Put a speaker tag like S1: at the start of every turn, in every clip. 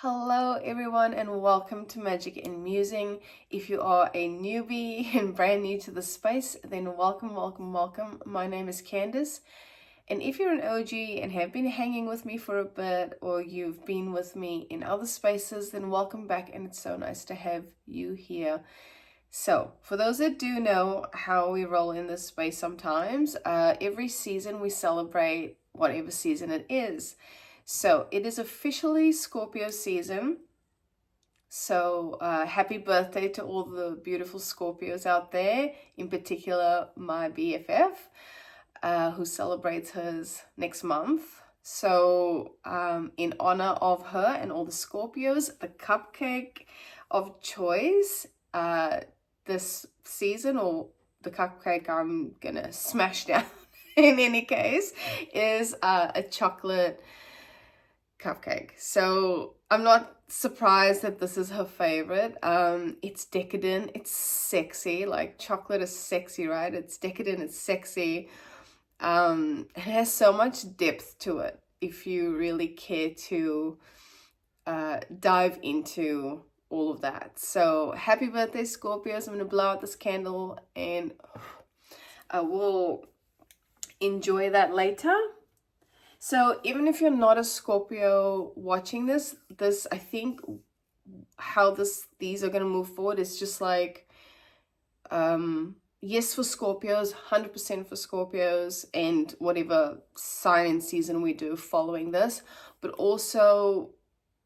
S1: Hello everyone and welcome to Magic and Musing. If you are a newbie and brand new to the space, then welcome. My name is Candice, and if you're an OG and have been hanging with me for a bit, or you've been with me in other spaces, then welcome back, and it's so nice to have you here. So, for those that do know how we roll in this space sometimes, every season we celebrate whatever season it is. So it is officially Scorpio season. So happy birthday to all the beautiful Scorpios out there, in particular my BFF, who celebrates hers next month. So in honor of her and all the Scorpios, the cupcake of choice this season, or the cupcake I'm gonna smash down in any case, is a chocolate cupcake. So I'm not surprised that this is her favorite. It's decadent, it's sexy. Like, chocolate is sexy, right? It's decadent, it's sexy. It has so much depth to it if you really care to dive into all of that. So happy birthday, Scorpios. I'm gonna blow out this candle and I will enjoy that later. So even if you're not a Scorpio watching this, I think how these are going to move forward is just like, yes, for Scorpios, 100% for Scorpios, and whatever sign and season we do following this, but also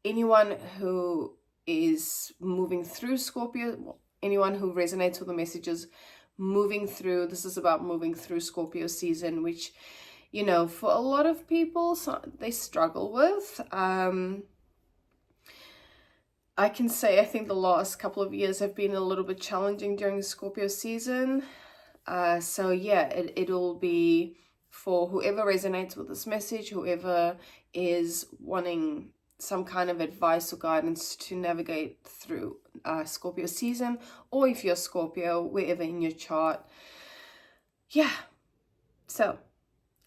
S1: anyone who is moving through Scorpio, anyone who resonates with the messages moving through, this is about moving through Scorpio season, which, you know, for a lot of people, they struggle with. I can say I think the last couple of years have been a little bit challenging during the Scorpio season. So yeah, it'll be for whoever resonates with this message, whoever is wanting some kind of advice or guidance to navigate through Scorpio season, or if you're Scorpio, wherever in your chart. Yeah, so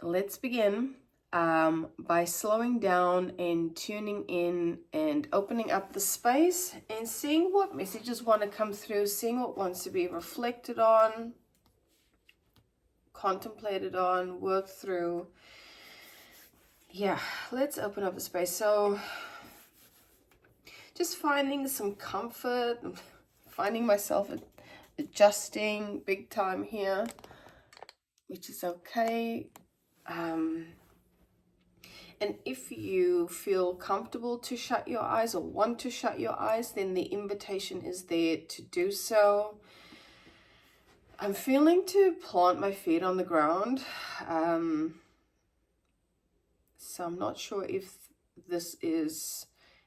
S1: let's begin by slowing down and tuning in and opening up the space and seeing what messages want to come through, seeing what wants to be reflected on, contemplated on, worked through. Yeah, let's open up the space. So just finding some comfort, finding myself adjusting big time here, which is okay. And if you feel comfortable to shut your eyes or want to shut your eyes, then the invitation is there to do so. I'm feeling to plant my feet on the ground. So I'm not sure if this is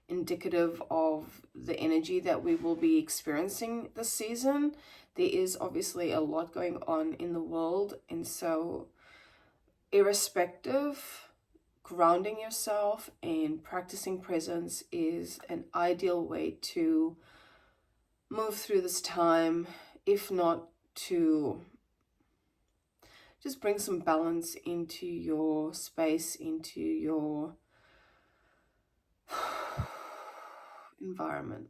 S1: indicative of the energy that we will be experiencing this season. There is obviously a lot going on in the world, and so irrespective, grounding yourself and practicing presence is an ideal way to move through this time, if not to just bring some balance into your space, into your environment.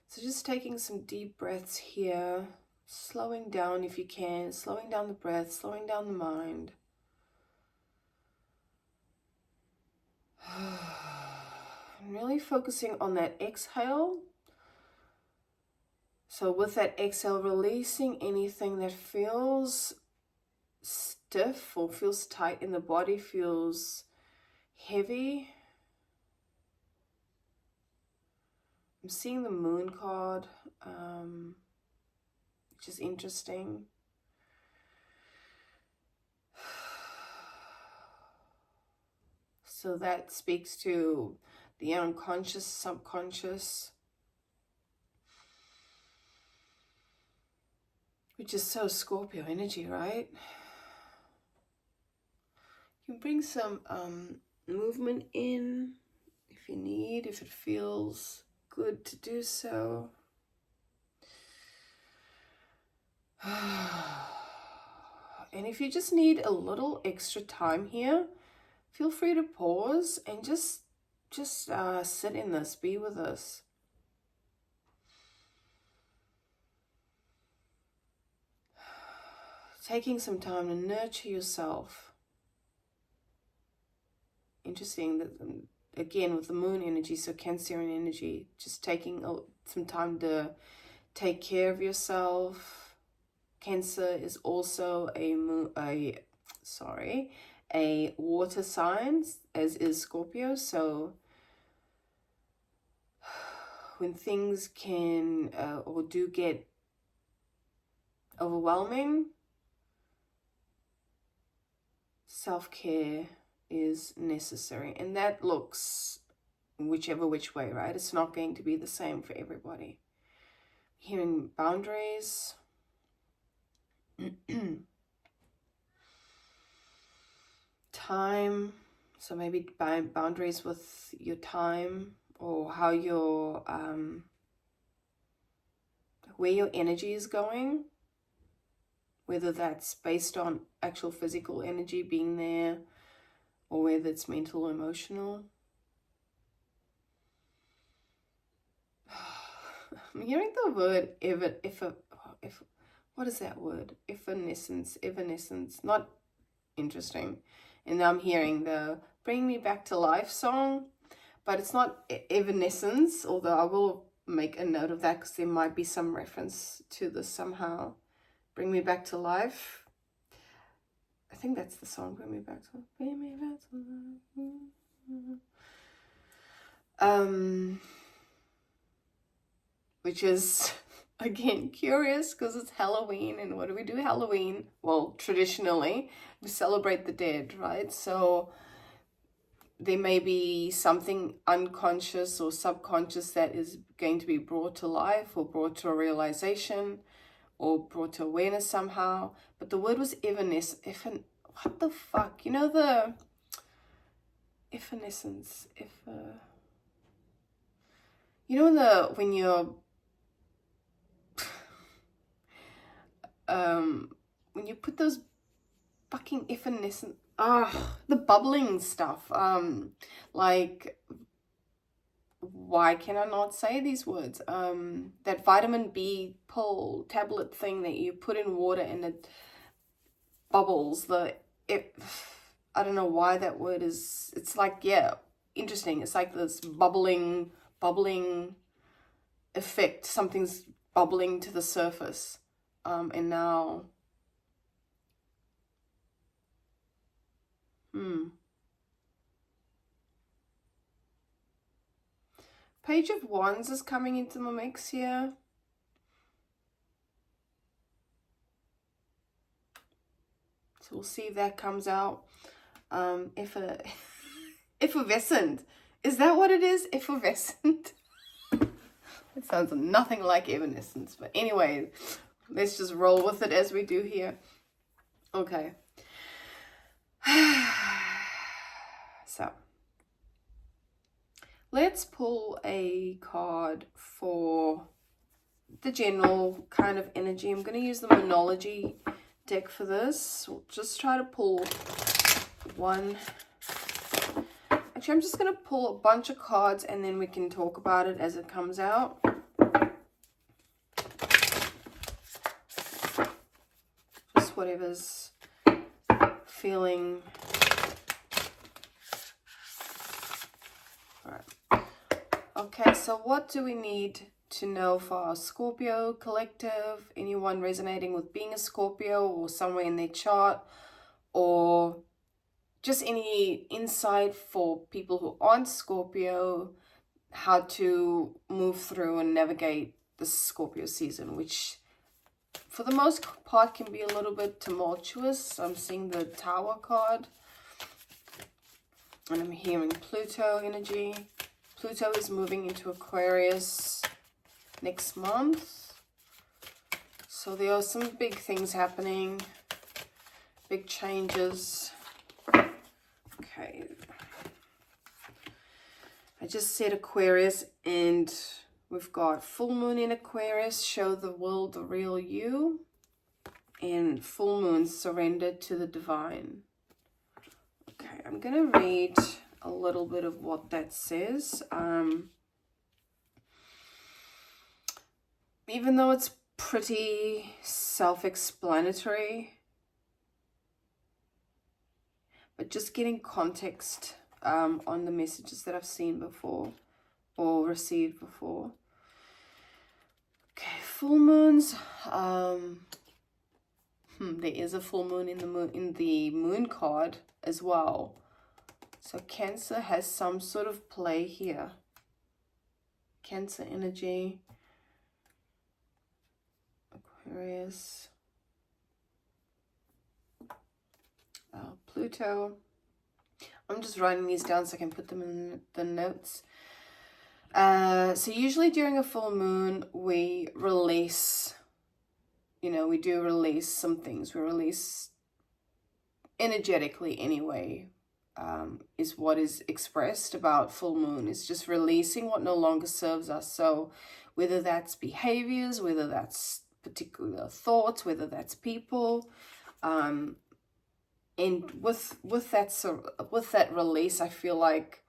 S1: So just taking some deep breaths here, slowing down if you can, slowing down the breath, slowing down the mind. And really focusing on that exhale. So with that exhale, releasing anything that feels stiff or feels tight in the body, feels heavy. I'm seeing the moon card, which is interesting. So that speaks to the unconscious, subconscious, which is so Scorpio energy, right? You can bring some movement in if you need, if it feels good to do so. And if you just need a little extra time here, feel free to pause and just sit in this, be with this. Taking some time to nurture yourself. Interesting that, again, with the moon energy, so Cancerian energy, just taking some time to take care of yourself. Cancer is also a water sign, as is Scorpio. So when things can or do get overwhelming, self-care is necessary, and that looks whichever which way, right? It's not going to be the same for everybody. Hearing boundaries. Time, so maybe boundaries with your time, or how your where your energy is going, whether that's based on actual physical energy being there, or whether it's mental or emotional. I'm hearing the word what is that word? Evanescence, not interesting. And now I'm hearing the Bring Me Back to Life song, but it's not Evanescence, although I will make a note of that because there might be some reference to this somehow. Bring Me Back to Life. I think that's the song, Bring Me Back to Life. Bring Me Back to Life. Which is, again, curious because it's Halloween, and what do we do Halloween? Well, traditionally, we celebrate the dead, right? So there may be something unconscious or subconscious that is going to be brought to life, or brought to a realization, or brought to awareness somehow. But the word was evanescent. What the fuck? You know the evanescence. You know when you're when you put those fucking effervescent, the bubbling stuff, like, why can I not say these words? That vitamin B pill tablet thing that you put in water and it bubbles. I don't know why that word is. It's like, yeah, interesting. It's like this bubbling effect. Something's bubbling to the surface. And now, Page of Wands is coming into the mix here. So we'll see if that comes out. Effervescent. Is that what it is? Effervescent? It sounds nothing like evanescence. But anyway, let's just roll with it as we do here. Okay. So, let's pull a card for the general kind of energy. I'm going to use the Monology deck for this. We'll just try to pull one. Actually, I'm just going to pull a bunch of cards and then we can talk about it as it comes out. Just whatever's feeling. All right. Okay, so what do we need to know for our Scorpio collective? Anyone resonating with being a Scorpio or somewhere in their chart, or just any insight for people who aren't Scorpio, how to move through and navigate the Scorpio season, which for the most part can be a little bit tumultuous. I'm seeing the Tower card and I'm hearing Pluto energy. Pluto is moving into Aquarius next month. So there are some big things happening, big changes. Okay. I just said Aquarius, and we've got full moon in Aquarius, show the world the real you, and full moon, surrender to the divine. Okay, I'm I'm going to read a little bit of what that says. Even though it's pretty self-explanatory, but just getting context on the messages that I've seen before or received before. Okay, full moons. There is a full moon in the moon card as well. So Cancer has some sort of play here. Cancer energy. Aquarius. Pluto. I'm just writing these down so I can put them in the notes. So usually during a full moon, we release, we do release some things. We release energetically anyway, is what is expressed about full moon. It's just releasing what no longer serves us. So whether that's behaviors, whether that's particular thoughts, whether that's people, and with that release, I feel like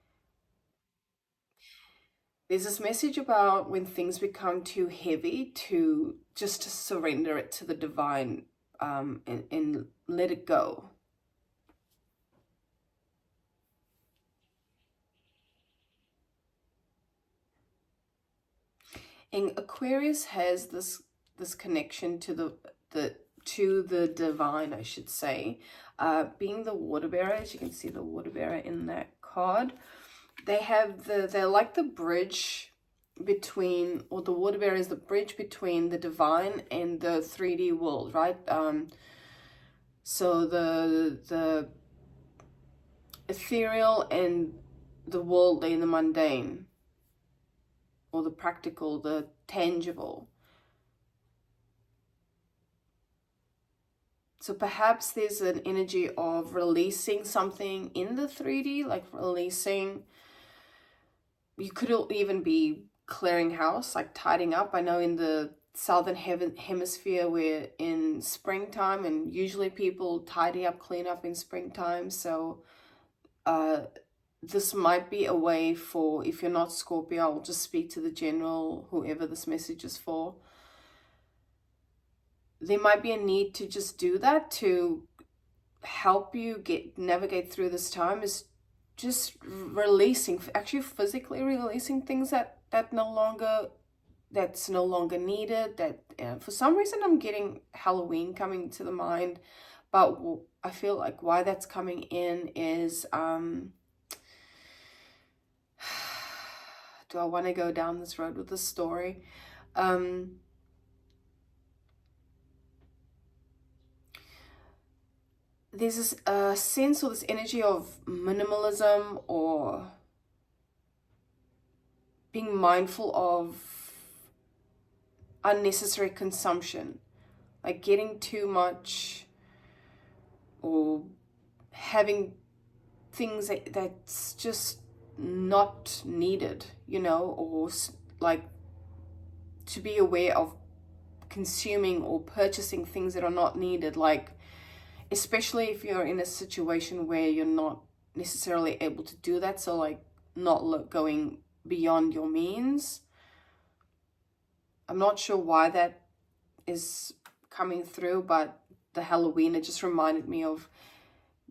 S1: there's this message about when things become too heavy to surrender it to the divine, and let it go. And Aquarius has this connection to the divine, I should say, being the water bearer. As you can see, the water bearer in that card. They're like the bridge between, or the water bearer is the bridge between the divine and the 3D world, right? So the ethereal and the worldly and the mundane, or the practical, the tangible. So perhaps there's an energy of releasing something in the 3D, like releasing. You could even be clearing house, like tidying up. I know in the southern hemisphere we're in springtime, and usually people tidy up, clean up in springtime. So this might be a way for, if you're not Scorpio, I'll just speak to the general, whoever this message is for. There might be a need to just do that to help you navigate through this time, is just releasing, actually physically releasing things that's no longer needed. That for some reason I'm getting Halloween coming to the mind, but I feel like why that's coming in is do I want to go down this road with this story? There's this sense or this energy of minimalism, or being mindful of unnecessary consumption, like getting too much or having things that's just not needed, or like to be aware of consuming or purchasing things that are not needed, like especially if you're in a situation where you're not necessarily able to do that. So like not going beyond your means. I'm not sure why that is coming through, but the Halloween, it just reminded me of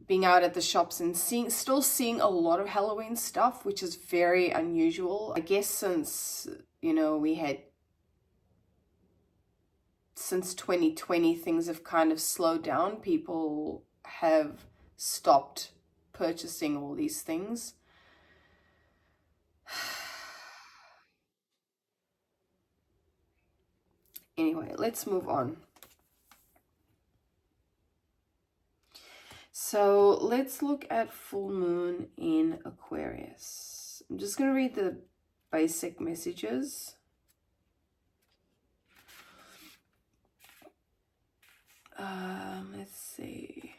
S1: being out at the shops and still seeing a lot of Halloween stuff, which is very unusual. I guess since, since 2020, things have kind of slowed down. People have stopped purchasing all these things. Anyway, let's move on. So let's look at full moon in Aquarius. I'm just going to read the basic messages. Let's see.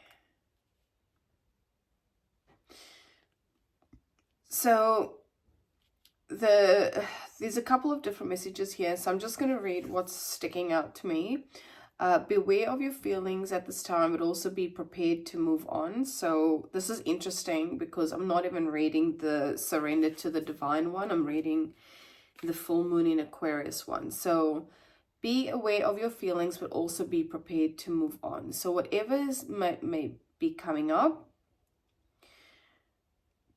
S1: So there's a couple of different messages here, so I'm just going to read what's sticking out to me. Beware of your feelings at this time, but also be prepared to move on. So this is interesting because I'm not even reading the surrender to the divine one. I'm reading the full moon in Aquarius one. So be aware of your feelings, but also be prepared to move on. So whatever may be coming up,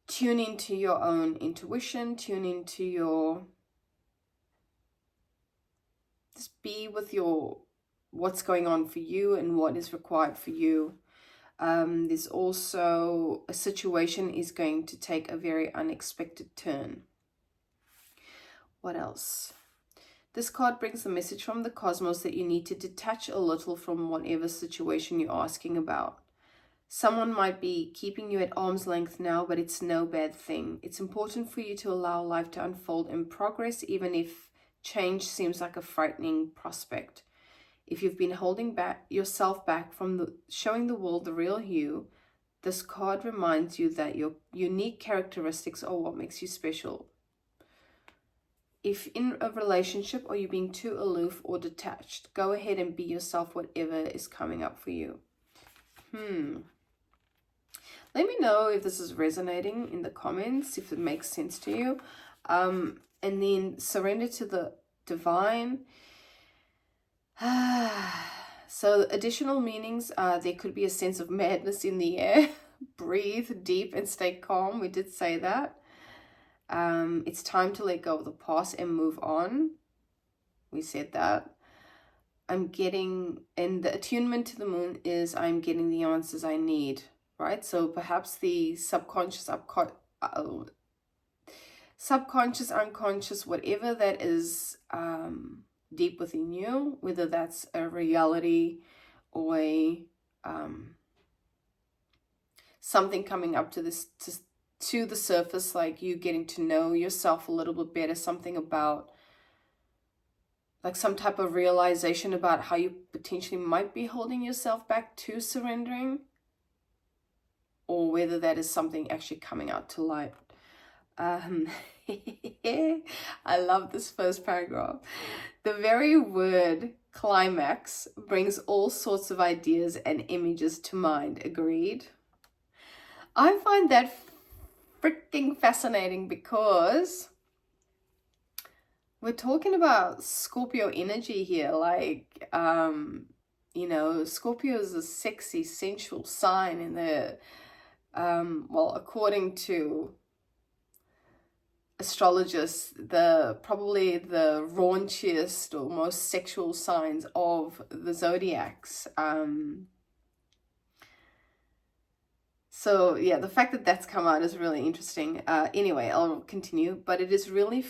S1: tune into your own intuition, tune into your, just be with your, what's going on for you and what is required for you. There's also a situation is going to take a very unexpected turn. What else? This card brings the message from the cosmos that you need to detach a little from whatever situation you're asking about. Someone might be keeping you at arm's length now, but it's no bad thing. It's important for you to allow life to unfold in progress, even if change seems like a frightening prospect. If you've been holding yourself back from showing the world the real you, this card reminds you that your unique characteristics are what makes you special. If in a relationship or you're being too aloof or detached, go ahead and be yourself, whatever is coming up for you. Let me know if this is resonating in the comments, if it makes sense to you. And then surrender to the divine. So additional meanings, there could be a sense of madness in the air. Breathe deep and stay calm. We did say that. It's time to let go of the past and move on. We said that. I'm getting, and the attunement to the moon is I'm getting the answers I need, right? So perhaps the subconscious, unconscious, whatever that is deep within you, whether that's a reality or a something coming up to this to the surface, like you getting to know yourself a little bit better, something about like some type of realization about how you potentially might be holding yourself back to surrendering, or whether that is something actually coming out to light. I love this first paragraph. The very word climax brings all sorts of ideas and images to mind. Agreed? I find that freaking fascinating because we're talking about Scorpio energy here. Like, you know, Scorpio is a sexy, sensual sign in the, well, according to astrologists, probably the raunchiest or most sexual signs of the zodiacs. So yeah, the fact that that's come out is really interesting. Anyway, I'll continue, but it is really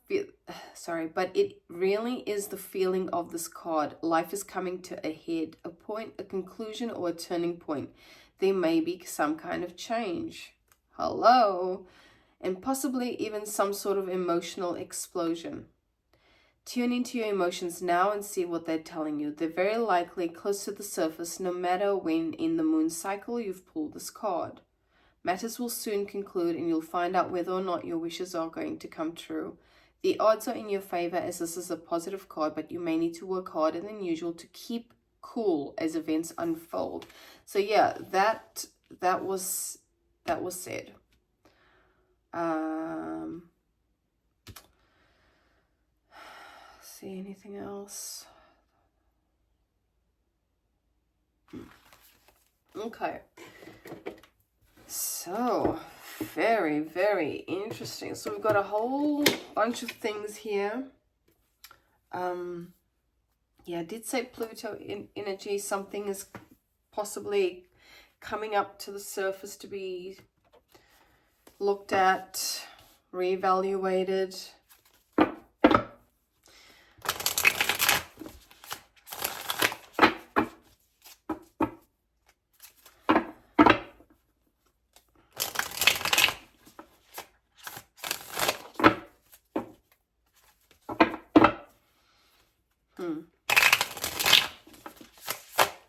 S1: but it really is the feeling of this card. Life is coming to a head, a point, a conclusion, or a turning point. There may be some kind of change. Hello. And possibly even some sort of emotional explosion. Tune into your emotions now and see what they're telling you. They're very likely close to the surface, no matter when in the moon cycle you've pulled this card. Matters will soon conclude and you'll find out whether or not your wishes are going to come true. The odds are in your favor as this is a positive card, but you may need to work harder than usual to keep cool as events unfold. So yeah, that was said. See anything else? Okay. So very, very interesting. So we've got a whole bunch of things here. Yeah, I did say Pluto energy. Something is possibly coming up to the surface to be looked at, reevaluated.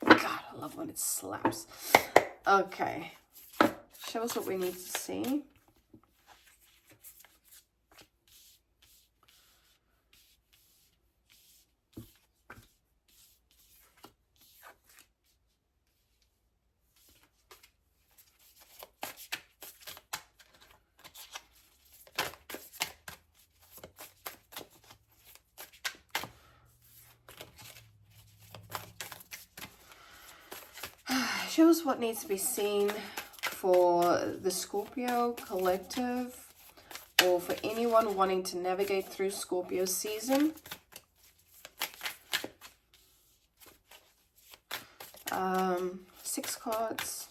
S1: God, I love when it slaps. Okay. Show us what we need to see. shows what needs to be seen for the Scorpio collective, or for anyone wanting to navigate through Scorpio season. 6 cards.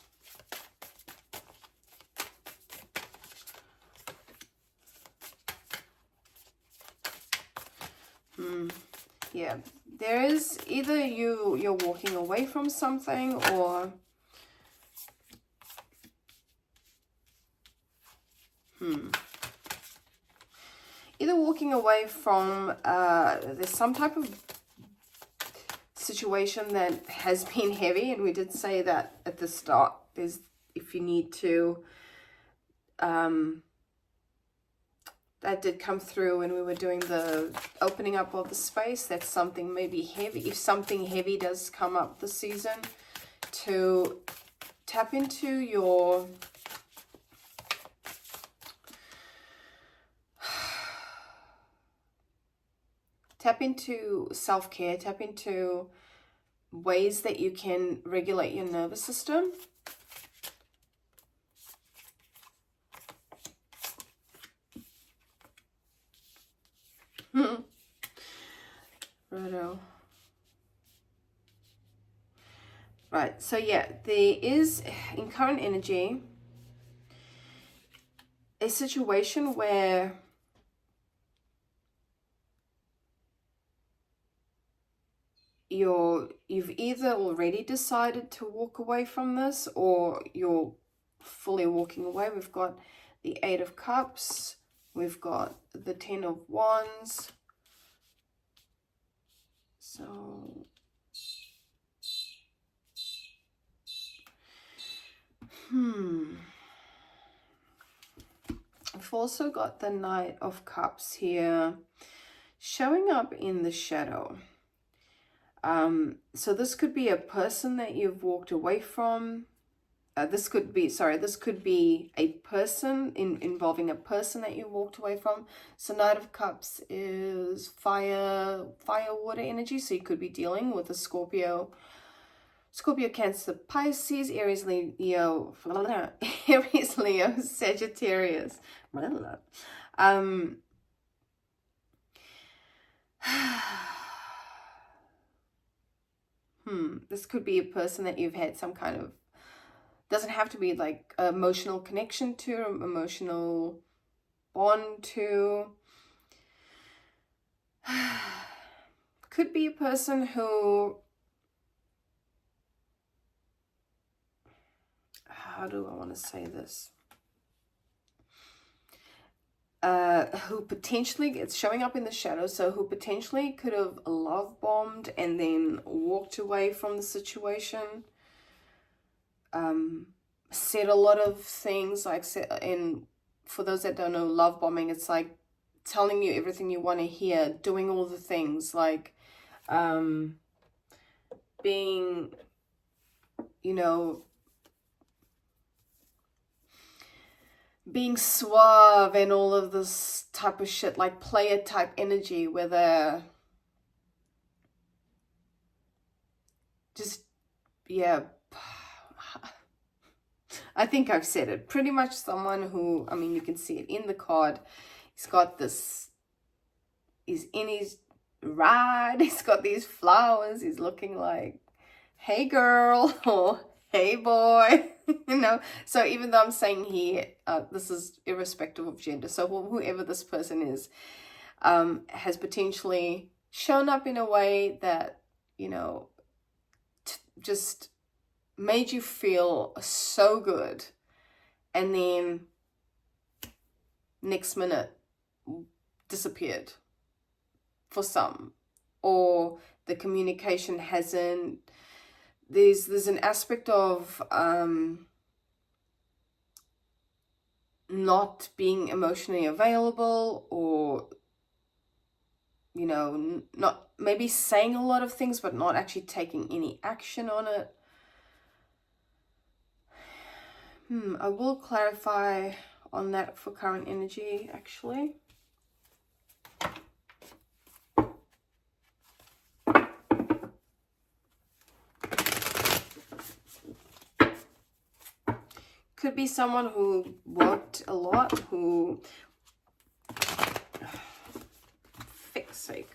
S1: Yeah, there is either you're walking away from something, or either walking away from there's some type of situation that has been heavy, and we did say that at the start. There's, if you need to, that did come through when we were doing the opening up of the space. That's something maybe heavy. If something heavy does come up this season, to tap into your tap into self-care, tap into ways that you can regulate your nervous system. Righto. Right, so yeah, there is, in current energy, a situation where you've either already decided to walk away from this, or you're fully walking away. We've got the 8 of Cups, we've got the 10 of Wands. So I've also got the Knight of Cups here showing up in the shadow. So this could be a person that you've walked away from. This could be a person involving a person that you walked away from. So Knight of Cups is fire, water energy. So you could be dealing with a Scorpio, Cancer, Pisces, Aries, Leo, Sagittarius. This could be a person that you've had some kind of, doesn't have to be like emotional connection to, emotional bond to. Could be a person who, how do I want to say this? Who potentially, it's showing up in the shadow, so who potentially could have love bombed and then walked away from the situation. Said a lot of things, like, and for those that don't know, love bombing, it's like telling you everything you want to hear, doing all the things, like being, you know, being suave and all of this type of shit, like player type energy, where they're just, yeah, I think I've said it. Pretty much someone who, I mean, you can see it in the card. He's got this, he's in his ride, he's got these flowers, he's looking like, hey girl, or hey boy, you know. So even though I'm saying here, this is irrespective of gender, so whoever this person is, has potentially shown up in a way that, you know, just made you feel so good, and then next minute disappeared for some, or the communication hasn't, there's an aspect of not being emotionally available, or, you know, not maybe saying a lot of things but not actually taking any action on it. I will clarify on that for current energy, actually. could be someone who worked a lot, who... Fix's sake.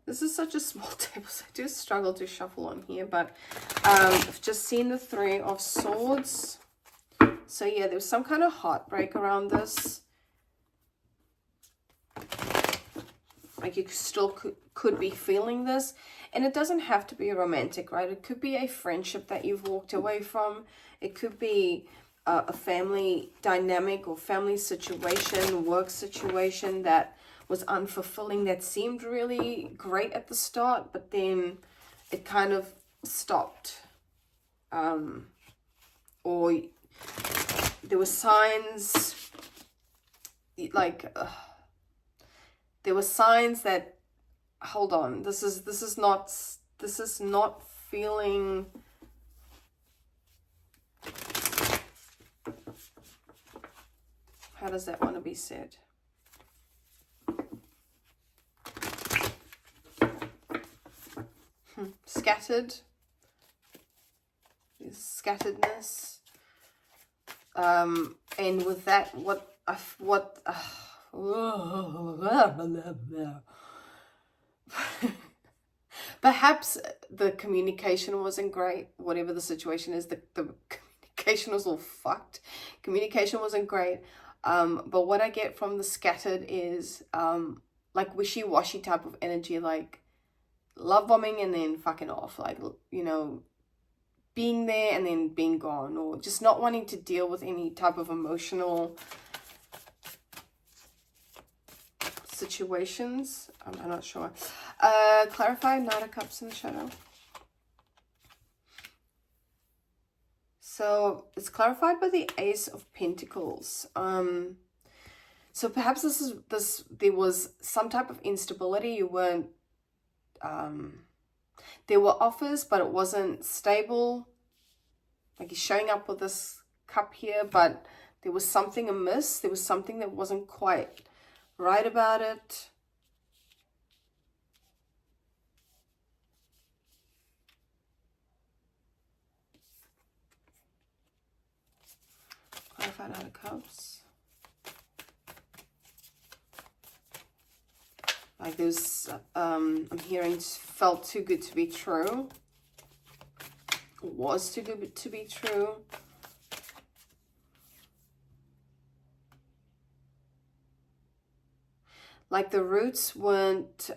S1: This is such a small table, so I do struggle to shuffle on here, but I've just seen the Three of Swords. So yeah, there was some kind of heartbreak around this. Like you still could be feeling this. And it doesn't have to be romantic, right? It could be a friendship that you've walked away from. It could be a family dynamic or family situation, work situation that was unfulfilling, that seemed really great at the start, but then it kind of stopped. Or there were signs, like, there were signs that, hold on, this is not feeling... How does that want to be said? Scattered. There's scatteredness. And with that, perhaps the communication wasn't great. Whatever the situation is, the communication was all fucked. Communication wasn't great. But what I get from the scattered is like wishy-washy type of energy, like love bombing and then fucking off, like, you know, being there and then being gone, or just not wanting to deal with any type of emotional situations. I'm not sure. Clarify, Knight of Cups in the shadow. So it's clarified by the Ace of Pentacles. So perhaps there was some type of instability. You weren't, there were offers, but it wasn't stable. Like he's showing up with this cup here, but there was something amiss. There was something that wasn't quite right about it. Clarify Knight of Cups. Like there's, I'm hearing felt too good to be true. Was too good to be true. Like the roots weren't,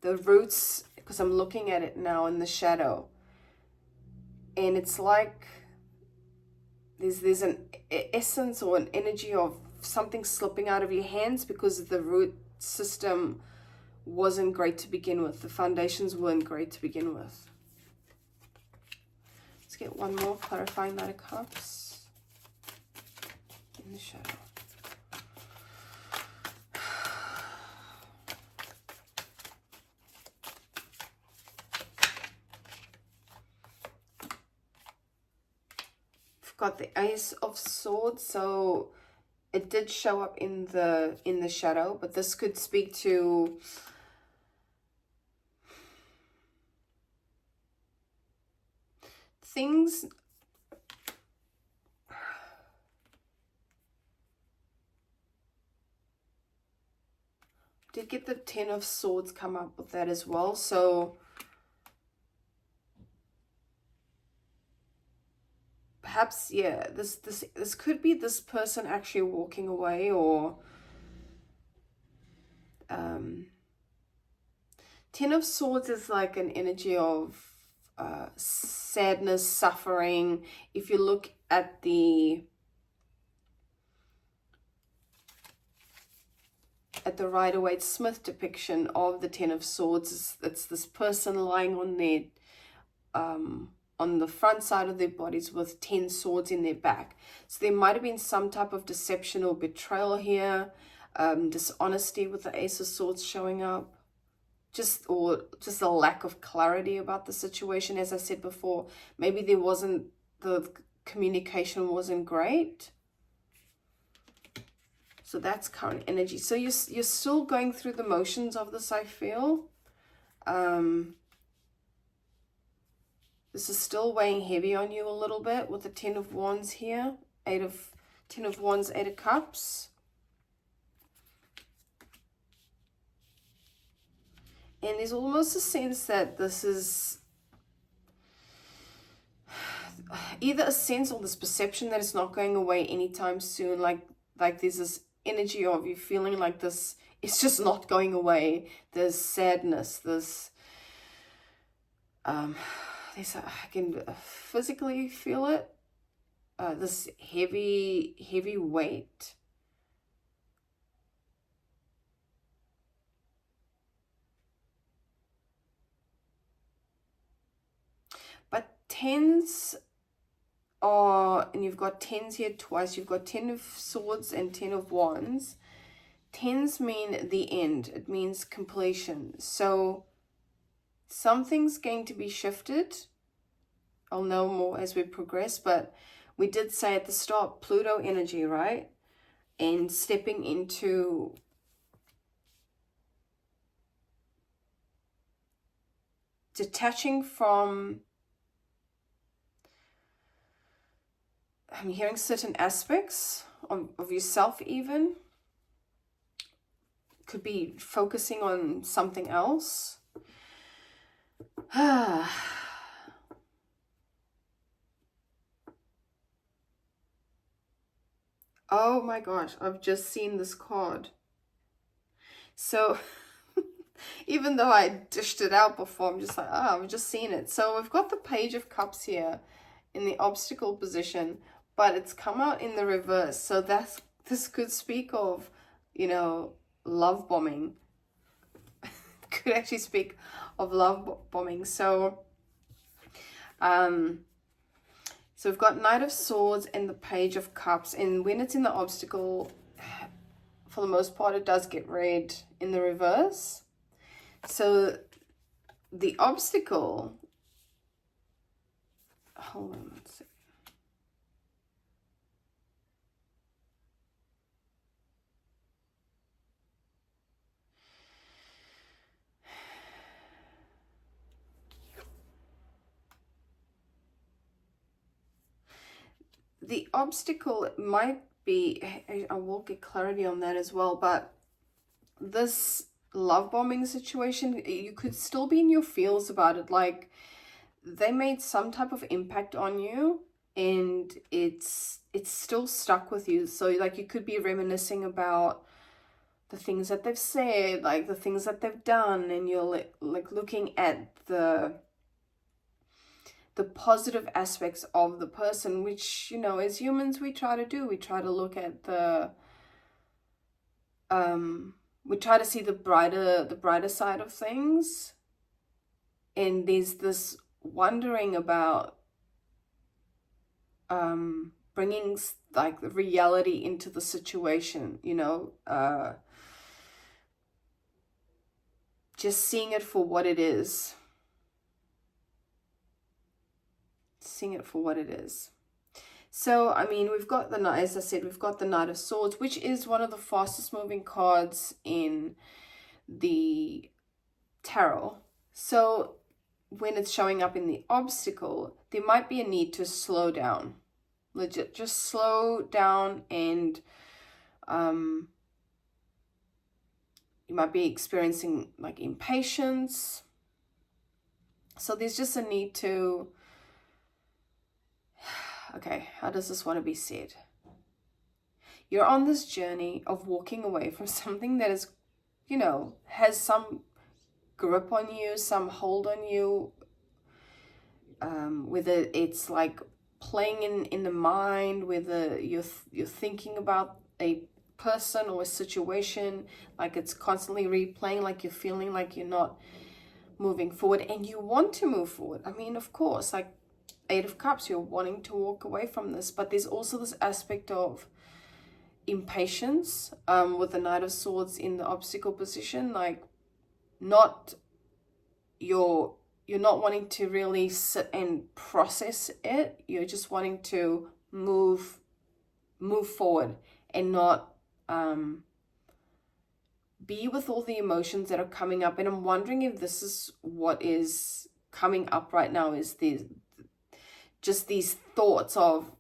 S1: because I'm looking at it now in the shadow. And it's like there's an essence or an energy of something slipping out of your hands because the root system wasn't great to begin with. The foundations weren't great to begin with. Let's get one more clarifying Knight of Cups in the shadow. We've got the Ace of Swords, so it did show up in the shadow, but this could speak to things. Did get the Ten of Swords come up with that as well, so perhaps, yeah, this could be this person actually walking away, or Ten of Swords is like an energy of sadness, suffering. If you look at the Rider-Waite-Smith depiction of the Ten of Swords, it's this person lying on their on the front side of their bodies with 10 swords in their back. So there might have been some type of deception or betrayal here, dishonesty with the Ace of Swords showing up, just a lack of clarity about the situation. As I said before, maybe the communication wasn't great. So that's current energy. So you're still going through the motions of this, I feel. This is still weighing heavy on you a little bit with the Ten of Wands here. Ten of Wands, Eight of Cups. And there's almost a sense that this is either a sense or this perception that it's not going away anytime soon. Like there's this energy of you feeling like this, it's just not going away. There's sadness, this, I can physically feel it. This heavy weight. But tens are, and you've got tens here twice, you've got 10 of Swords and 10 of Wands. Tens mean the end. It means completion. So something's going to be shifted. I'll know more as we progress, but we did say at the start, Pluto energy, right? And stepping into detaching from, I'm hearing certain aspects of yourself even. Could be focusing on something else. Oh my gosh, I've just seen this card. So even though I dished it out before, I'm just like, I've just seen it. So we've got the Page of Cups here in the obstacle position, but it's come out in the reverse. So this could speak of, you know, love bombing. Could actually speak of love bombing. So so we've got Knight of Swords and the Page of Cups, and when it's in the obstacle, for the most part it does get read in the reverse. So the obstacle, hold on, let's see. The obstacle might be, I will get clarity on that as well, but this love bombing situation, you could still be in your feels about it. Like they made some type of impact on you and it's still stuck with you. So like you could be reminiscing about the things that they've said, like the things that they've done, and you're like looking at the positive aspects of the person, which, you know, as humans we try to do. We try to look at we try to see the brighter side of things, and there's this wondering about bringing like the reality into the situation, you know, just seeing it for what it is. Seeing it for what it is. So, I mean, we've got the Knight, as I said, we've got the Knight of Swords, which is one of the fastest moving cards in the tarot. So when it's showing up in the obstacle, there might be a need to slow down. Legit, just slow down, and you might be experiencing like impatience. So there's just a need to, okay, how does this want to be said? You're on this journey of walking away from something that is, you know, has some grip on you, some hold on you, whether it's like playing in the mind, whether you're thinking about a person or a situation, like it's constantly replaying, like you're feeling like you're not moving forward and you want to move forward. I mean, of course, like Eight of Cups, you're wanting to walk away from this, but there's also this aspect of impatience with the Knight of Swords in the obstacle position. Like you're not wanting to really sit and process it. You're just wanting to move forward and not be with all the emotions that are coming up. And I'm wondering if this is what is coming up right now, is just these thoughts of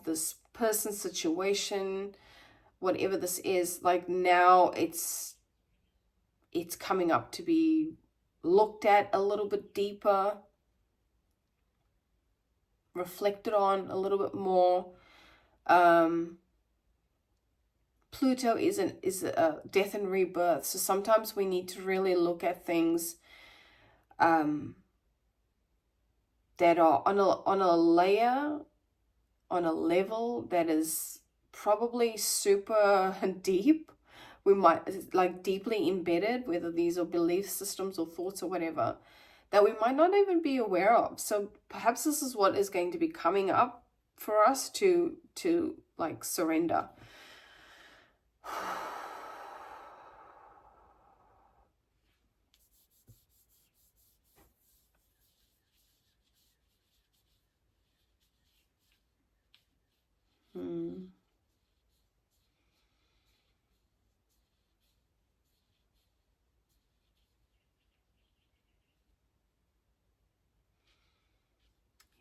S1: this person's situation, whatever this is, like now it's coming up to be looked at a little bit deeper, reflected on a little bit more. Pluto is a death and rebirth, so sometimes we need to really look at things that are on a layer, on a level that is probably super deep. We might, like, deeply embedded, whether these are belief systems or thoughts or whatever, that we might not even be aware of. So perhaps this is what is going to be coming up for us to like surrender.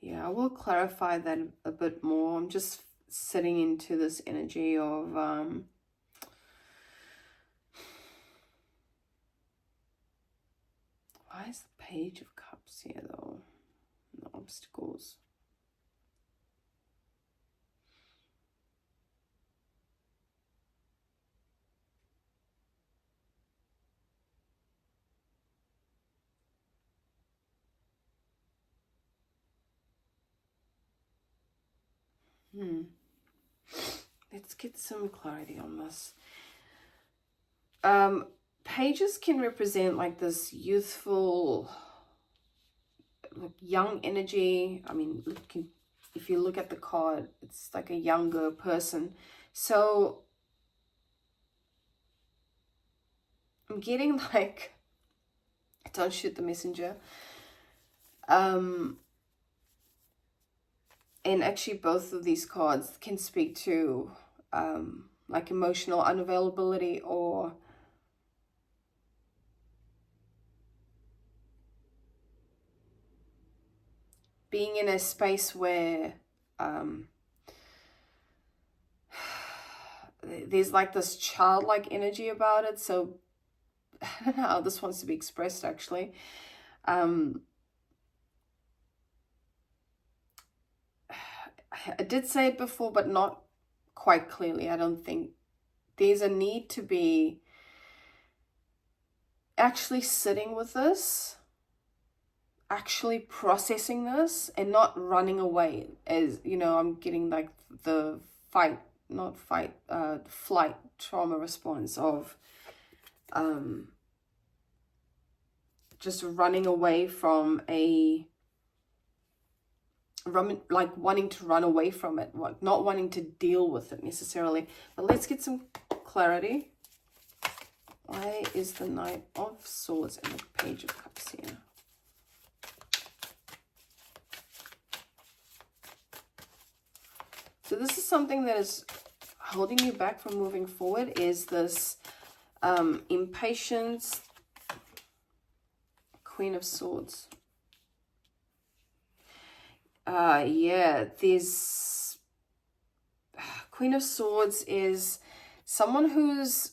S1: Yeah, I will clarify that a bit more. I'm just sitting into this energy of why is the Page of Cups here though? The obstacles. Let's get some clarity on this. Pages can represent like this youthful, like young energy. I mean, if you look at the card, it's like a younger person. So I'm getting like, don't shoot the messenger. And actually both of these cards can speak to like emotional unavailability, or being in a space where there's like this childlike energy about it. So I don't know how this wants to be expressed actually. I did say it before, but not quite clearly, I don't think. There's a need to be actually sitting with this, actually processing this, and not running away. As you know, I'm getting like the flight trauma response of just running away from like wanting to run away from it, not wanting to deal with it necessarily. But let's get some clarity. Why is the Knight of Swords and the Page of Cups here? So this is something that is holding you back from moving forward, is this impatience. Queen of Swords. Yeah, there's Queen of Swords is someone who's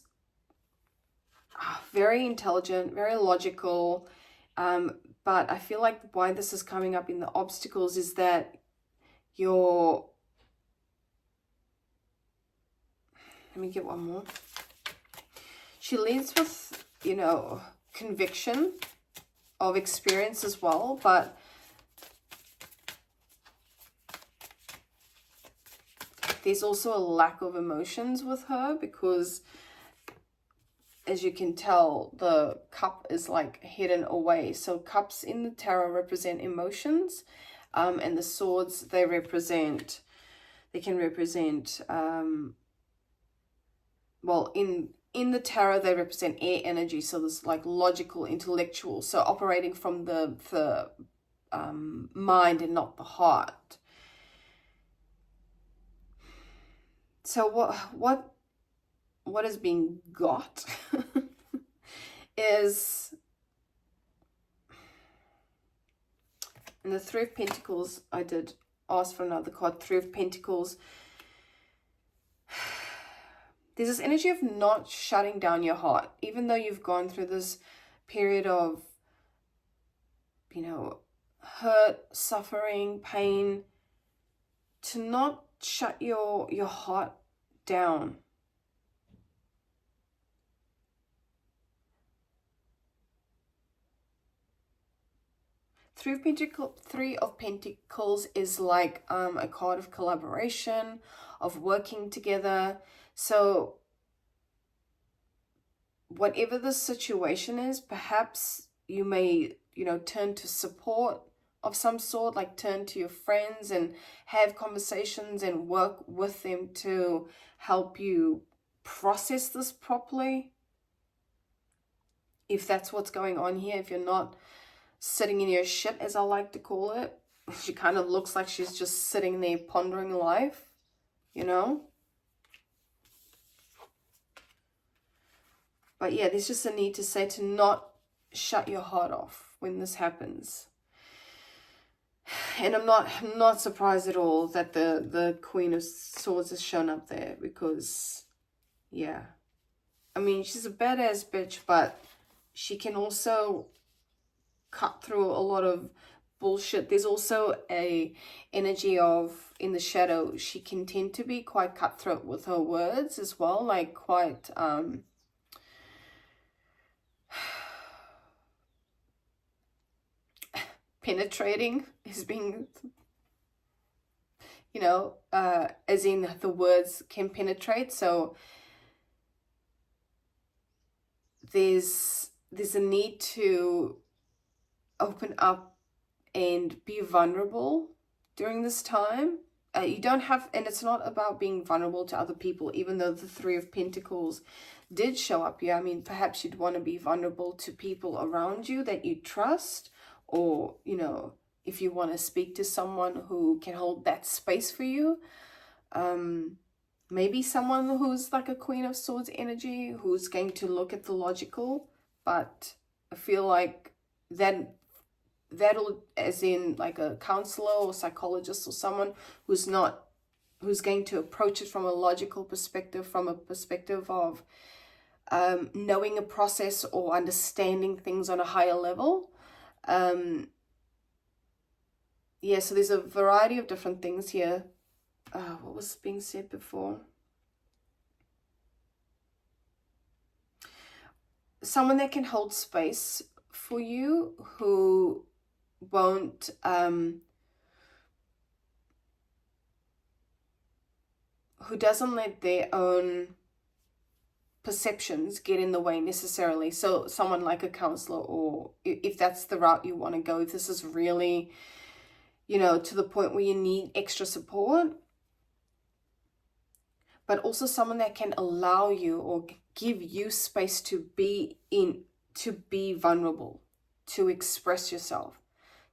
S1: very intelligent, very logical, but I feel like why this is coming up in the obstacles is that let me get one more. She leads with, you know, conviction of experience as well, but there's also a lack of emotions with her, because as you can tell, the cup is like hidden away. So cups in the tarot represent emotions, and the swords, they can represent well, in the tarot they represent air energy, so this like logical, intellectual, so operating from the mind and not the heart. So what is being got is, in the Three of Pentacles, I did ask for another card, Three of Pentacles. There's this energy of not shutting down your heart, even though you've gone through this period of, you know, hurt, suffering, pain, to not shut your heart down. Three of Pentacles is like a card of collaboration, of working together. So whatever the situation is, perhaps you may, you know, turn to support of some sort, like turn to your friends and have conversations and work with them to help you process this properly. If that's what's going on here, if you're not sitting in your shit, as I like to call it, she kind of looks like she's just sitting there pondering life, you know. But yeah, there's just a need to say to not shut your heart off when this happens. And I'm not surprised at all that the Queen of Swords has shown up there, because yeah, I mean, she's a badass bitch, but she can also cut through a lot of bullshit. There's also a energy of, in the shadow, she can tend to be quite cutthroat with her words as well, like quite penetrating is being, you know, as in the words can penetrate. So there's a need to open up and be vulnerable during this time. You don't have, and it's not about being vulnerable to other people, even though the Three of Pentacles did show up here. I mean, perhaps you'd want to be vulnerable to people around you that you trust, or, you know, if you want to speak to someone who can hold that space for you. Maybe someone who's like a Queen of Swords energy, who's going to look at the logical, but I feel like that'll, as in like a counselor or psychologist or someone who's going to approach it from a logical perspective, from a perspective of knowing a process or understanding things on a higher level. Yeah, so there's a variety of different things here. What was being said before? Someone that can hold space for you, who won't who doesn't let their own perceptions get in the way necessarily. So someone like a counselor, or if that's the route you want to go, if this is really, you know, to the point where you need extra support, but also someone that can allow you or give you space to be vulnerable, to express yourself,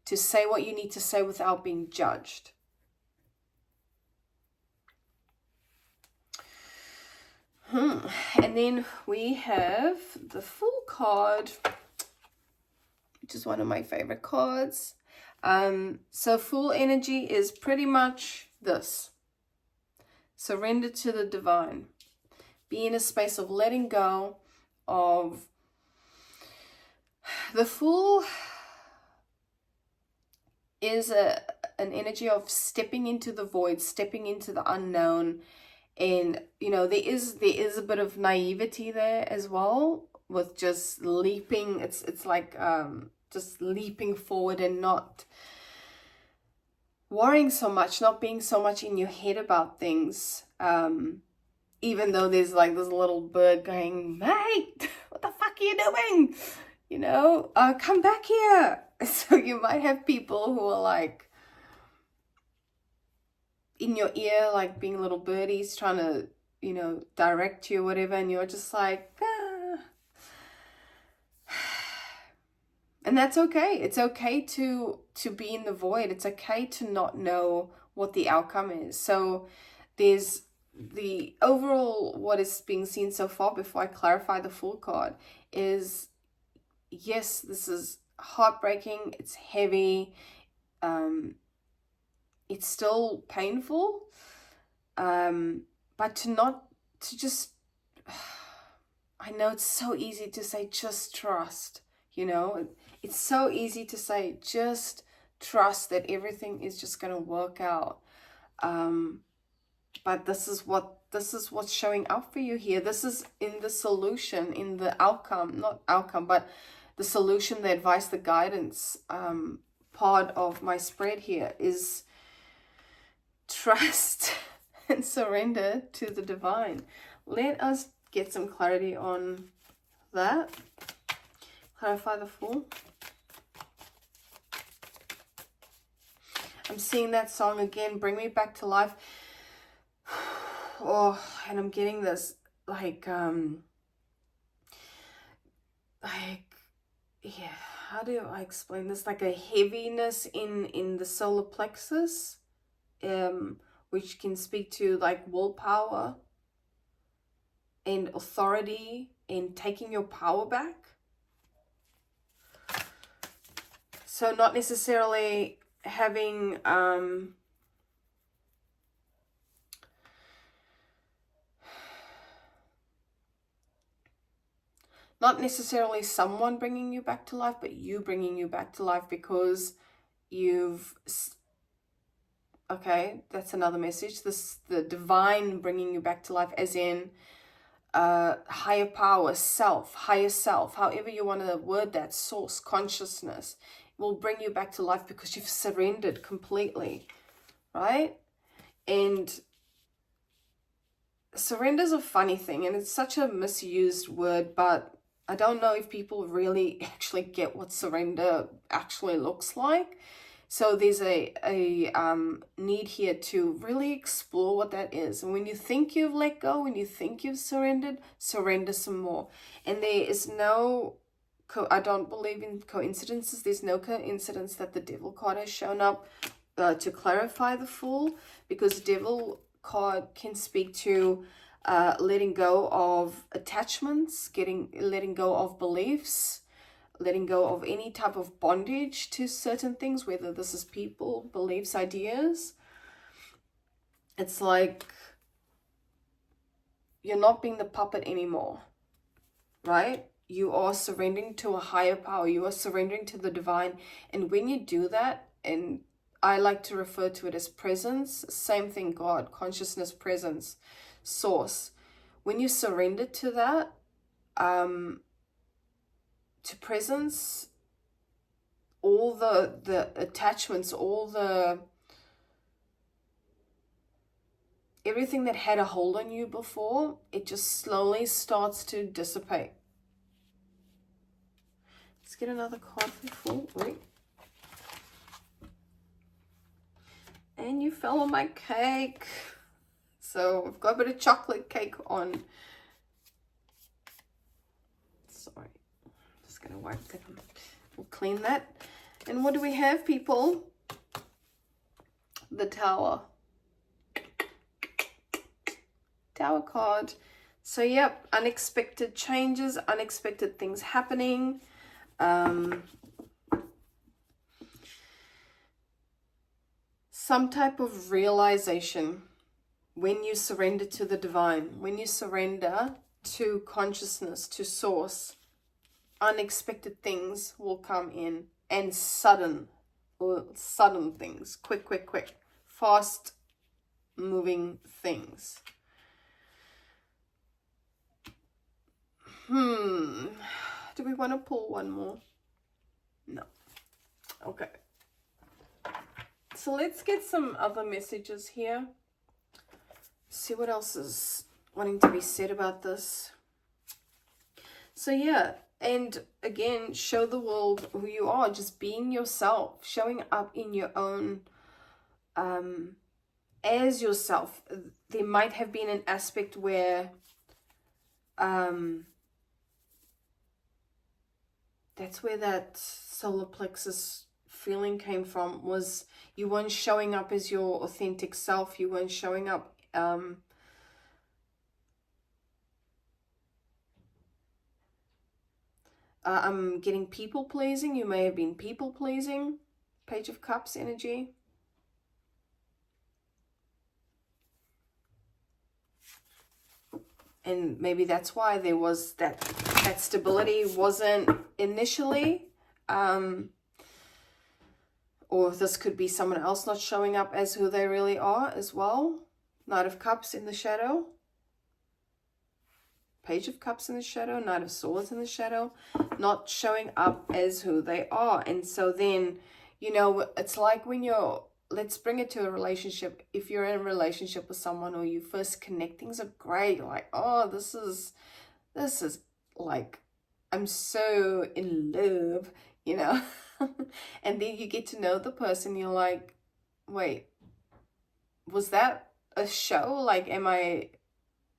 S1: to say what you need to say without being judged. And then we have the Fool card, which is one of my favorite cards. So Fool energy is pretty much this: surrender to the divine. Be in a space of letting go of the Fool. Is an energy of stepping into the void, stepping into the unknown. And, you know, there is a bit of naivety there as well, with just leaping. It's like just leaping forward and not worrying so much, not being so much in your head about things. Even though there's like this little bird going, mate, what the fuck are you doing? You know, come back here. So you might have people who are like in your ear, like being little birdies trying to, you know, direct you or whatever, and you're just like, ah. And that's okay. It's okay to be in the void. It's okay to not know what the outcome is. So there's the overall, what is being seen so far, before I clarify the Fool card, is yes, this is heartbreaking, it's heavy, it's still painful, but to just, I know it's so easy to say, just trust, you know, it's so easy to say, just trust that everything is just going to work out. But this is what's showing up for you here. This is in the solution, in the outcome, not outcome, but the solution, the advice, the guidance part of my spread here is trust and surrender to the divine. Let us get some clarity on that. Clarify the Fool. I'm seeing that song again, Bring Me Back to Life. Oh, and I'm getting this like yeah, how do I explain this? Like a heaviness in the solar plexus, which can speak to like willpower and authority and taking your power back. So not necessarily having not necessarily someone bringing you back to life, but you bringing you back to life because you've, okay, that's another message. The divine bringing you back to life, as in higher power, higher self, however you want to word that, source, consciousness, will bring you back to life because you've surrendered completely, right? And surrender is a funny thing, and it's such a misused word, but I don't know if people really actually get what surrender actually looks like. So there's a need here to really explore what that is. And when you think you've let go, when you think you've surrendered, surrender some more. And there is no, I don't believe in coincidences. There's no coincidence that the Devil card has shown up to clarify the Fool, because Devil card can speak to letting go of attachments, letting go of beliefs, letting go of any type of bondage to certain things, whether this is people, beliefs, ideas. It's like you're not being the puppet anymore, right? You are surrendering to a higher power. You are surrendering to the divine. And when you do that, and I like to refer to it as presence, same thing, God, consciousness, presence, source. When you surrender to that, to presence, all the attachments, everything that had a hold on you before, it just slowly starts to dissipate. Let's get another card for Fool. Wait. And you fell on my cake. So I've got a bit of chocolate cake on. Sorry. Just going to wipe that. We'll clean that. And what do we have, people? The Tower. Tower card. So, yep, unexpected changes, unexpected things happening. Some type of realization when you surrender to the divine, when you surrender to consciousness, to source, unexpected things will come in, and sudden things, quick, fast moving things. Do we want to pull one more? No. Okay. So let's get some other messages here. See what else is wanting to be said about this. So yeah, and again, show the world who you are, just being yourself, showing up in your own, as yourself. There might have been an aspect where, that's where that solar plexus feeling came from, was you weren't showing up as your authentic self. You weren't showing up I'm getting people pleasing. You may have been people pleasing. Page of Cups energy. And maybe that's why there was that stability wasn't initially. Or this could be someone else not showing up as who they really are as well. Knight of Cups in the shadow. Page of Cups in the shadow. Knight of Swords in the shadow. Not showing up as who they are. And so then, you know, it's like when you're, let's bring it to a relationship. If you're in a relationship with someone or you first connect, things are great. You're like, oh, this is like, I'm so in love, you know. And then you get to know the person. You're like, wait, was that a show? Like,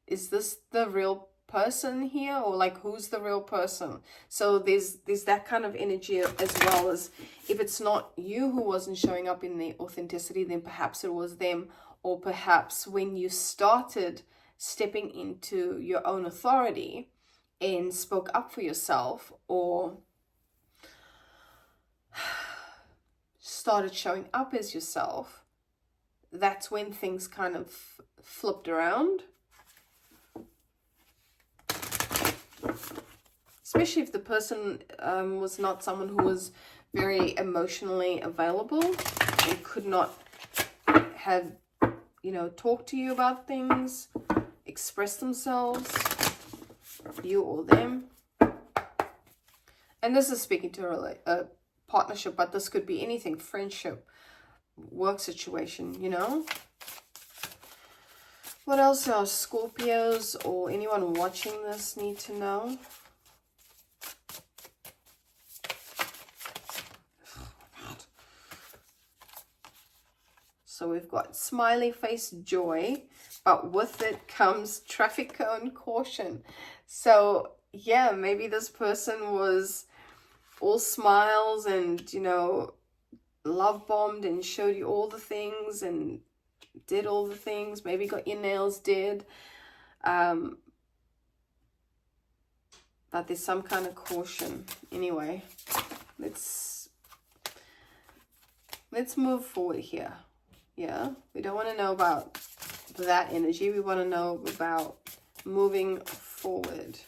S1: is this the real person here? Or like, who's the real person? So there's that kind of energy, as well as if it's not you who wasn't showing up in the authenticity, then perhaps it was them. Or perhaps when you started stepping into your own authority and spoke up for yourself, or started showing up as yourself, that's when things kind of flipped around. Especially if the person was not someone who was very emotionally available and could not have, you know, talk to you about things, express themselves, you or them. And this is speaking to a partnership, but this could be anything, friendship, work situation, you know. What else are Scorpios or anyone watching this need to know? So we've got smiley face joy, but with it comes traffic cone caution. So yeah, maybe this person was all smiles and, you know, love bombed and showed you all the things and did all the things, maybe got your nails did, but there's some kind of caution. Anyway, let's move forward here. Yeah, we don't want to know about that energy. We want to know about moving forward.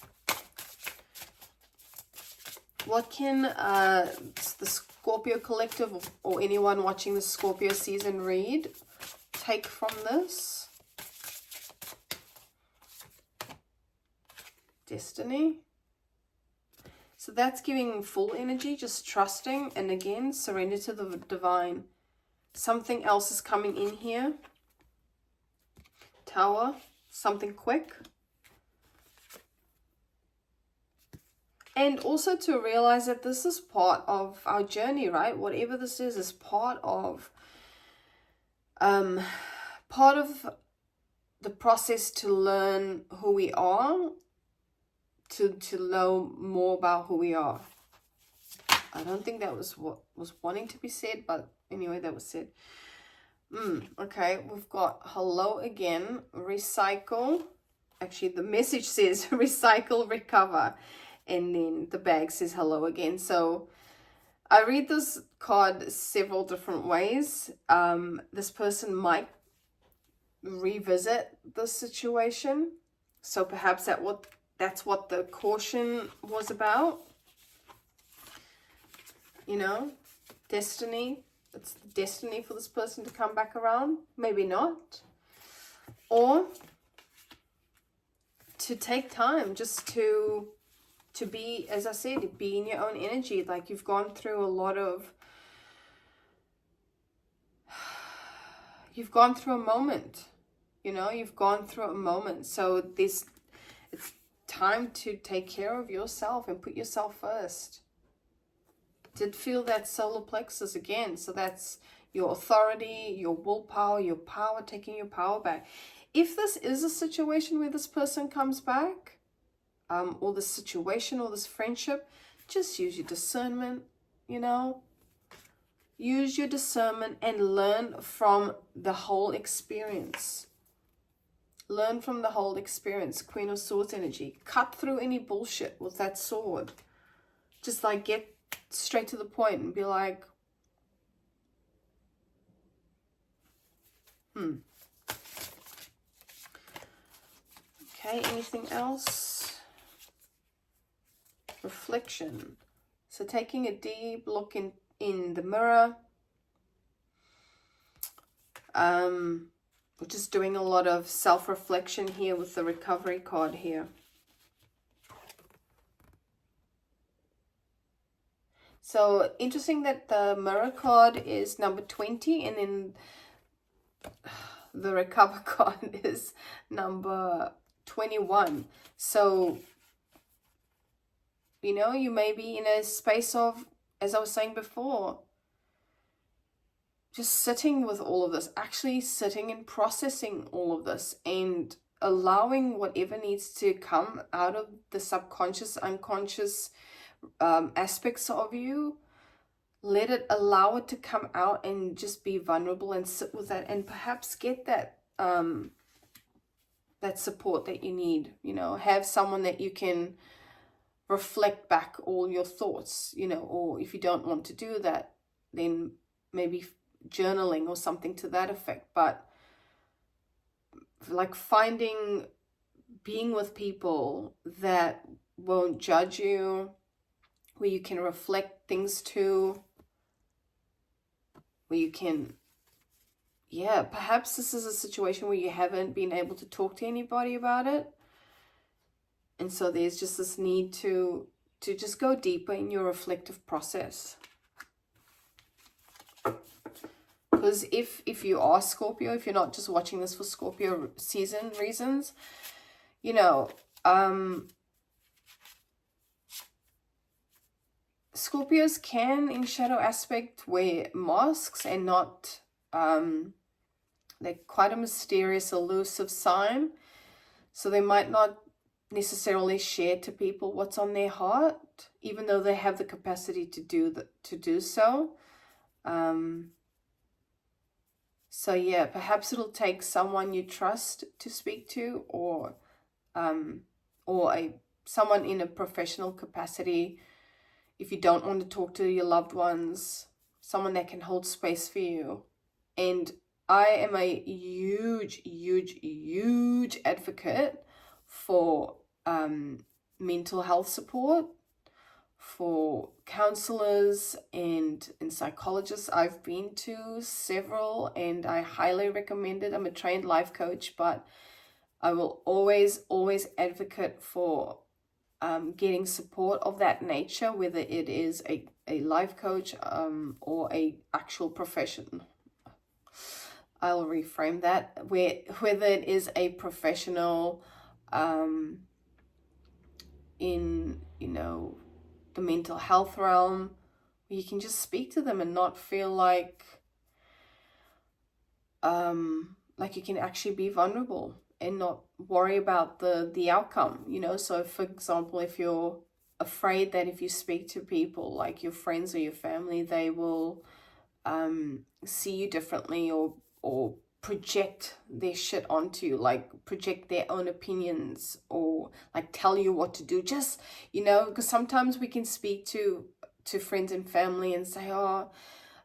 S1: What can the Scorpio collective or anyone watching the Scorpio season read take from this? Destiny. So that's giving full energy, just trusting, and again, surrender to the divine. Something else is coming in here. Tower, something quick. And also to realize that this is part of our journey, right? Whatever this is part of the process to learn who we are, to know more about who we are. I don't think that was what was wanting to be said, but anyway, that was said. Okay, we've got hello again, recycle. Actually, the message says recycle, recover. And then the bag says hello again. So I read this card several different ways. This person might revisit the situation. So perhaps that's what the caution was about. You know, destiny. It's destiny for this person to come back around. Maybe not. Or to take time just to be, as I said, be in your own energy. Like you've gone through a moment. You know, you've gone through a moment. So it's time to take care of yourself and put yourself first. Did feel that solar plexus again. So that's your authority, your willpower, your power, taking your power back. If this is a situation where this person comes back, or this situation or this friendship, just use your discernment, you know. Use your discernment and learn from the whole experience. Learn from the whole experience. Queen of Swords energy. Cut through any bullshit with that sword. Just like get straight to the point and be like, Okay, anything else? Reflection. So taking a deep look in the mirror. We're just doing a lot of self-reflection here with the recovery card here. So interesting that the mirror card is number 20 and then the recover card is number 21. So, you know, you may be in a space of, as I was saying before, just sitting with all of this, actually sitting and processing all of this and allowing whatever needs to come out of the subconscious, unconscious aspects of you. Allow it to come out and just be vulnerable and sit with that and perhaps get that that support that you need. You know, have someone that you can reflect back all your thoughts, you know, or if you don't want to do that, then maybe journaling or something to that effect. But like being with people that won't judge you, where you can reflect things to, where you can, yeah, perhaps this is a situation where you haven't been able to talk to anybody about it. And so there's just this need to just go deeper in your reflective process. Because if you are Scorpio, if you're not just watching this for Scorpio season reasons, you know, Scorpios can, in shadow aspect, wear masks and not, they're quite a mysterious, elusive sign. So they might not necessarily share to people what's on their heart, even though they have the capacity to do so. So yeah, perhaps it'll take someone you trust to speak to, or someone in a professional capacity. If you don't want to talk to your loved ones, someone that can hold space for you. And I am a huge advocate for mental health support, for counselors and psychologists. I've been to several and I highly recommend it. I'm a trained life coach, but I will always advocate for getting support of that nature, whether it is a life coach or a actual profession. I'll reframe that, whether it is a professional in, you know, the mental health realm, where you can just speak to them and not feel like you can actually be vulnerable and not worry about the outcome, you know. So for example, if you're afraid that if you speak to people like your friends or your family, they will see you differently or project their shit onto you, like project their own opinions or like tell you what to do, just, you know, because sometimes we can speak to friends and family and say, oh,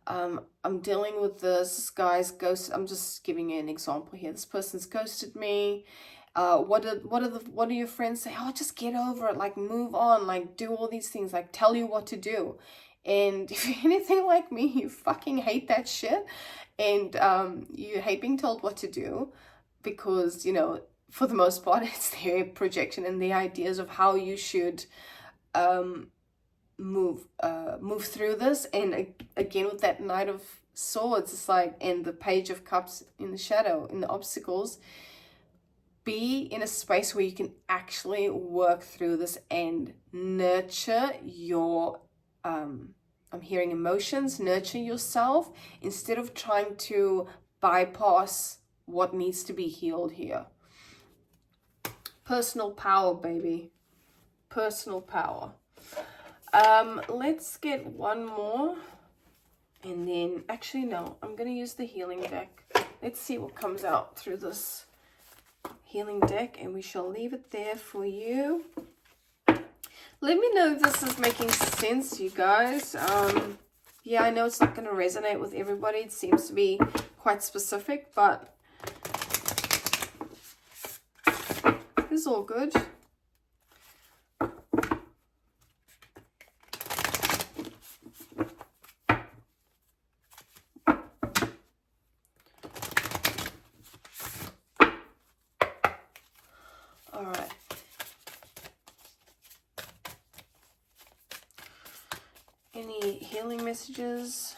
S1: I'm dealing with this guy's ghost. I'm just giving you an example here. This person's ghosted me. What do your friends say? Oh, just get over it. Like, move on. Like, do all these things. Like, tell you what to do. And if you're anything like me, you fucking hate that shit. And you hate being told what to do because, you know, for the most part, it's their projection and the ideas of how you should move through this. And again, with that Knight of Swords, it's like, and the Page of Cups in the shadow, in the obstacles, be in a space where you can actually work through this and nurture your I'm hearing emotions, nurture yourself instead of trying to bypass what needs to be healed here. Personal power, baby. Personal power. Let's get one more. And then, actually, no, I'm going to use the healing deck. Let's see what comes out through this healing deck. And we shall leave it there for you. Let me know if this is making sense, you guys. Yeah, I know it's not going to resonate with everybody. It seems to be quite specific, but is all good. All right. Any healing messages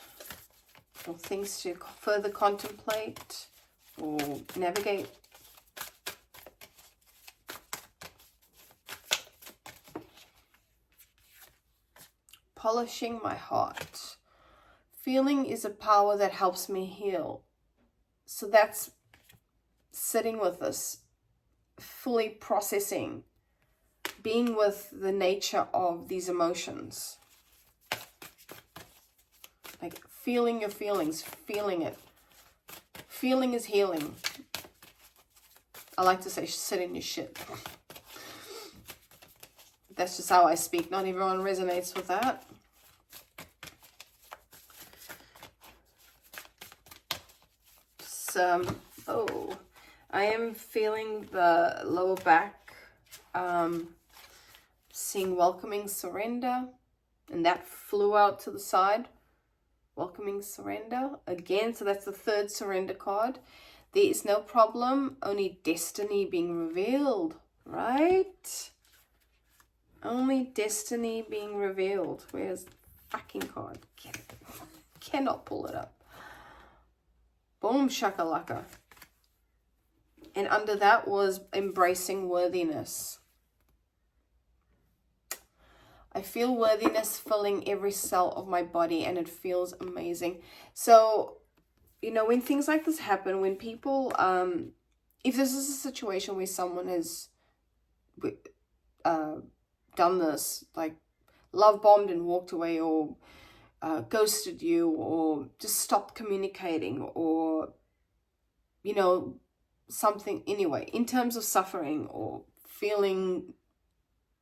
S1: or things to further contemplate or navigate? Polishing my heart. Feeling is a power that helps me heal. So that's sitting with this, fully processing, being with the nature of these emotions. Like feeling your feelings, feeling it. Feeling is healing. I like to say sit in your shit. That's just how I speak. Not everyone resonates with that. Oh, I am feeling the lower back, seeing welcoming surrender, and that flew out to the side. Welcoming surrender again, so that's the third surrender card. There is no problem, only destiny being revealed, right? Only destiny being revealed. Where's the fucking card? Cannot pull it up. Boom shakalaka. And under that was embracing worthiness. I feel worthiness filling every cell of my body, and it feels amazing. So, you know, when things like this happen, when people, if this is a situation where someone has done this, like love bombed and walked away, or ghosted you, or just stopped communicating, or, you know, something, anyway, in terms of suffering or feeling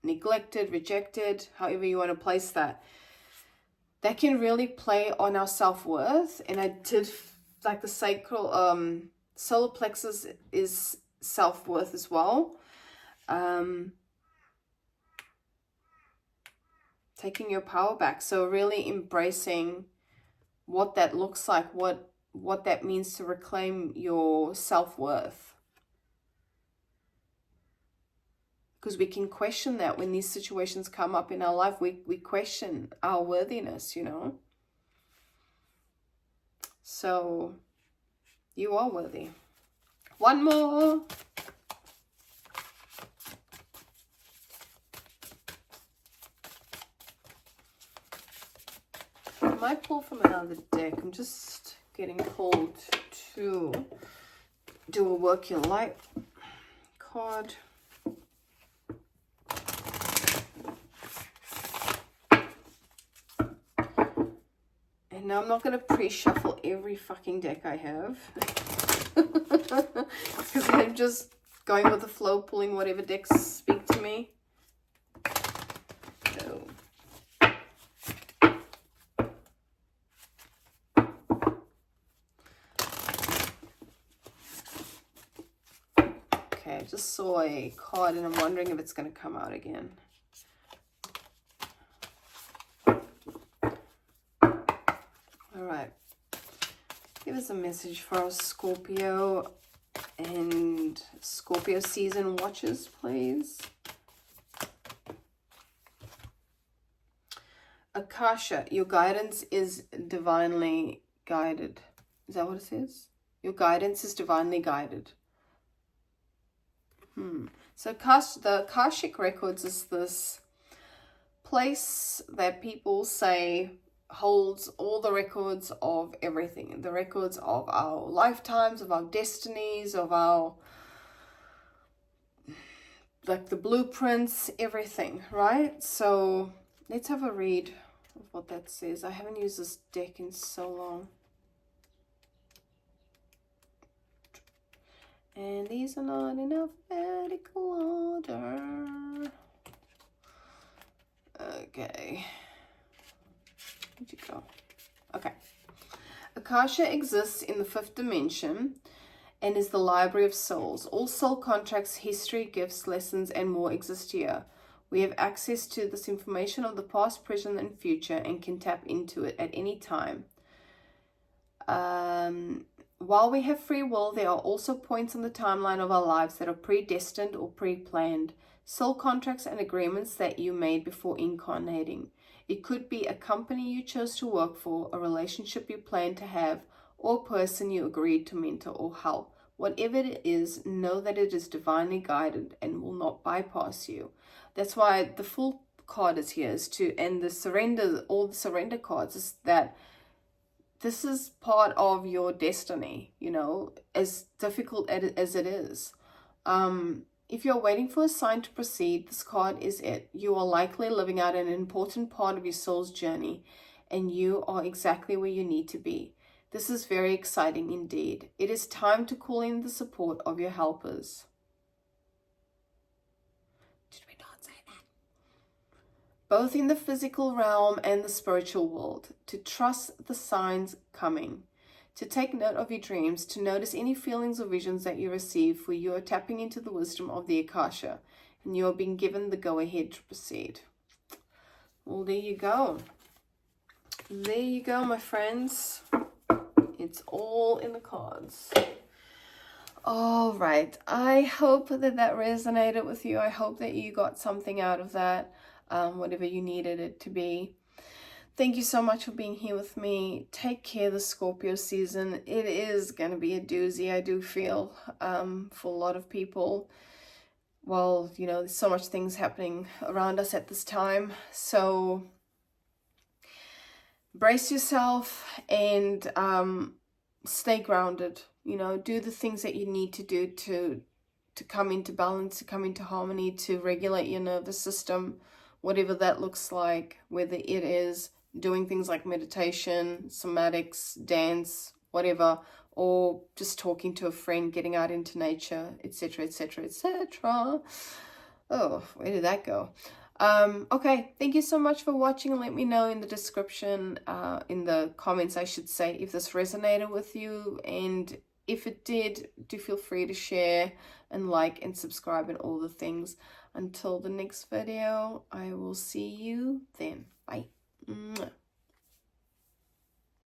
S1: neglected, rejected, however you want to place that, that can really play on our self-worth. And I did, like, the sacral solar plexus is self-worth as well. Taking your power back. So really embracing what that looks like, what that means to reclaim your self-worth. Because we can question that when these situations come up in our life. We question our worthiness, you know. So you are worthy. One more. I might pull from another deck. I'm just getting pulled to do a work your light card. And now I'm not going to pre-shuffle every fucking deck I have. Because I'm just going with the flow, pulling whatever decks speak to me. So. Okay, I just saw a card and I'm wondering if it's going to come out again. Alright, give us a message for our Scorpio and Scorpio season watchers, please. Akasha, your guidance is divinely guided. Is that what it says? Your guidance is divinely guided. So the Akashic records is this place that people say holds all the records of everything. The records of our lifetimes, of our destinies, of our, like, the blueprints, everything, right? So let's have a read of what that says. I haven't used this deck in so long. And these are not in alphabetical order. Okay. Where'd you go? Okay. Akasha exists in the fifth dimension and is the library of souls. All soul contracts, history, gifts, lessons, and more exist here. We have access to this information of the past, present, and future and can tap into it at any time. While we have free will, there are also points on the timeline of our lives that are predestined or pre-planned. Soul contracts and agreements that you made before incarnating. It could be a company you chose to work for, a relationship you plan to have, or a person you agreed to mentor or help. Whatever it is, know that it is divinely guided and will not bypass you. That's why the Fool card is here, and the surrender, all the surrender cards, is that this is part of your destiny, you know, as difficult as it is. If you're waiting for a sign to proceed, this card is it. You are likely living out an important part of your soul's journey, and you are exactly where you need to be. This is very exciting indeed. It is time to call in the support of your helpers. Did we not say that? Both in the physical realm and the spiritual world. To trust the signs coming. To take note of your dreams, to notice any feelings or visions that you receive, for you are tapping into the wisdom of the Akasha, and you are being given the go-ahead to proceed. Well, there you go. There you go, my friends. It's all in the cards. All right. I hope that resonated with you. I hope that you got something out of that, whatever you needed it to be. Thank you so much for being here with me. Take care this Scorpio season. It is going to be a doozy, I do feel, for a lot of people. Well, you know, there's so much things happening around us at this time. So brace yourself and stay grounded. You know, do the things that you need to do to come into balance, to come into harmony, to regulate your nervous system, whatever that looks like, whether it is doing things like meditation, somatics, dance, whatever, or just talking to a friend, getting out into nature, etc., etc., etc. Oh, where did that go? Okay, thank you so much for watching. Let me know in the description, in the comments, I should say, if this resonated with you, and if it did, do feel free to share and like and subscribe and all the things. Until the next video, I will see you then. Bye. Mwah.